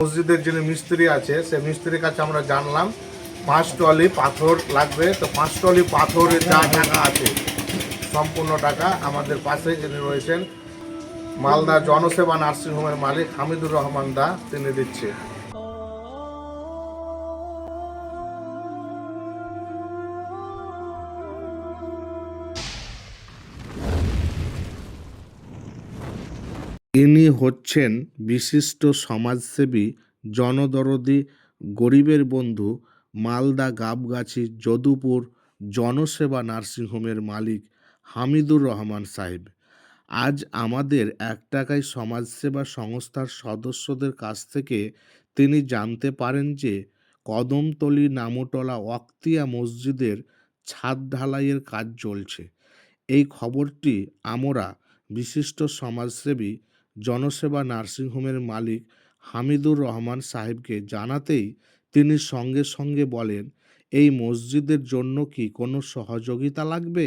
মসজিদের যিনি মিস্ত্রি আছে সেই মিস্ত্রির কাছে আমরা জানলাম 5 ট্রলি পাথর লাগবে। তো 5 ট্রলি পাথরের যা টাকা আছে সম্পূর্ণ টাকা আমাদের পাশে যিনি রয়েছেন মালদা জনসেবা নার্সিংহোমের মালিক হামিদুর রহমান দা তিনি দিচ্ছে। ইনি হচ্ছেন বিশিষ্ট সমাজসেবী, জনদরদি, গরিবের বন্ধু, মালদা গাবগাছি যদুপুর জনসেবা নার্সিংহোমের মালিক হামিদুর রহমান সাহেব। আজ আমাদের এক টাকায় সমাজসেবা সংস্থার সদস্যদের কাছ থেকে তিনি জানতে পারেন যে কদমতলী নামটলা ওয়াক্তিয়া মসজিদের ছাদ ঢালাইয়ের কাজ চলছে। এই খবরটি আমরা বিশিষ্ট সমাজসেবী জনসেবা নার্সিংহোমের মালিক হামিদুর রহমান সাহেবকে জানাতেই তিনি সঙ্গে সঙ্গে বলেন, এই মসজিদের জন্য কি কোনো সহযোগিতা লাগবে?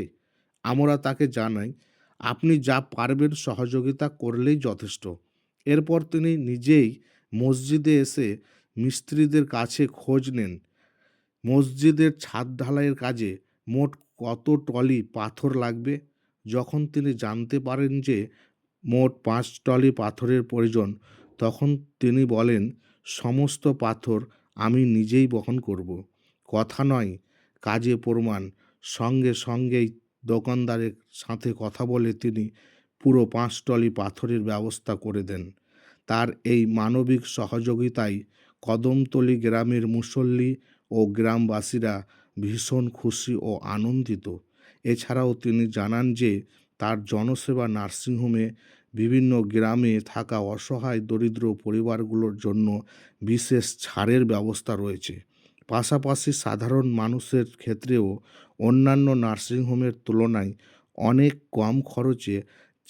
আমরা তাকে জানাই, আপনি যা পারবেন সহযোগিতা করলেই যথেষ্ট। এরপর তিনি নিজেই মসজিদে এসে মিস্ত্রিদের কাছে খোঁজ নেন মসজিদের ছাদ ঢালাইয়ের কাজে মোট কত ট্রলি পাথর লাগবে। যখন তিনি জানতে পারেন যে মোট 5 ট্রলি পাথরের প্রয়োজন, তখন তিনি বলেন, সমস্ত পাথর আমি নিজেই বহন করব। কথা নয়, কাজে প্রমাণ। সঙ্গে সঙ্গেই দোকানদারের সাথে কথা বলে তিনি পুরো 5 ট্রলি পাথরের ব্যবস্থা করে দেন। তার এই মানবিক সহযোগিতায় কদমতলী গ্রামের মুসল্লি ও গ্রামবাসীরা ভীষণ খুশি ও আনন্দিত। এছাড়াও তিনি জানান যে তার জনসেবা নার্সিংহোমে বিভিন্ন গ্রামে থাকা অসহায় দরিদ্র পরিবারগুলোর জন্য বিশেষ ছাড়ের ব্যবস্থা রয়েছে। পাশাপাশি সাধারণ মানুষের ক্ষেত্রেও অন্যান্য নার্সিংহোমের তুলনায় অনেক কম খরচে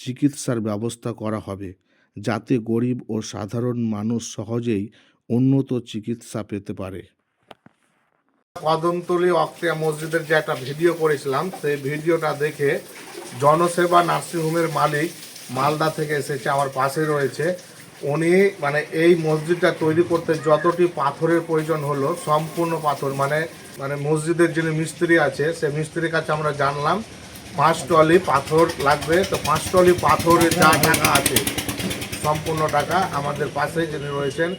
চিকিৎসার ব্যবস্থা করা হবে, যাতে গরিব ও সাধারণ মানুষ সহজেই উন্নত চিকিৎসা পেতে পারে। কদমতলী ওয়াক্তিয়া মসজিদের যে একটা ভিডিও করেছিলাম, সেই ভিডিওটা দেখে জনসেবা নার্সিংহোমের মালিক মালদা থেকে এসেছে, আমার পাশে রয়েছে। উনি এই মসজিদটা তৈরি করতে যতটি পাথরের প্রয়োজন হলো সম্পূর্ণ পাথর মানে মসজিদের যিনি মিস্ত্রি আছে সেই মিস্ত্রির কাছে আমরা জানলাম 5 ট্রলি পাথর লাগবে। তো 5 ট্রলি পাথরের যা টাকা আছে সম্পূর্ণ টাকা আমাদের পাশে যিনি রয়েছেন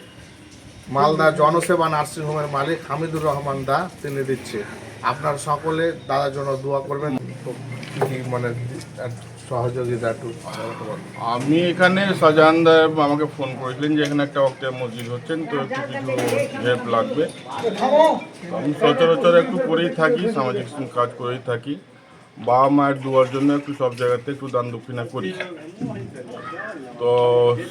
মালদা জনসেবা নার্সিংহোমের মালিক হামিদুর রহমান দা তিনি দিচ্ছে। আপনার সকলে দাদার জন্য দোয়া করবেন। কি সহযোগিতা একটু আমি এখানে শাহজাহান দা আমাকে ফোন করেছিলেন যে এখানে একটা ওয়াক্তিয়া মসজিদ হচ্ছেন, তো একটু কিছু হেল্প লাগবে। আমি সচরাচর একটু করেই থাকি, সামাজিক কাজ করেই থাকি। বাবা মায়ের দুয়ার জন্য একটু সব জায়গাতে একটু দান দক্ষিণা করি। তো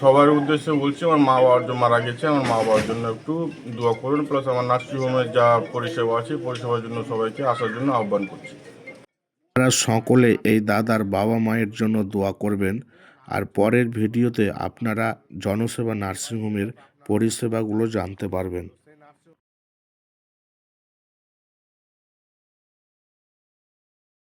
সবার উদ্দেশ্যে বলছি, আমার মা বাবার জন্য মারা গেছে, আমার মা বাবার জন্য একটু দোয়া করুন। প্লাস আমার নার্সিংহোমের যা পরিষেবা আছে পরিষেবার জন্য সবাইকে আসার জন্য আহ্বান করছি। আপনারা সকলে এই দাদার বাবা মায়ের জন্য দোয়া করবেন। আর পরের ভিডিওতে আপনারা জনসেবা নার্সিংহোমের পরিষেবাগুলো জানতে পারবেন।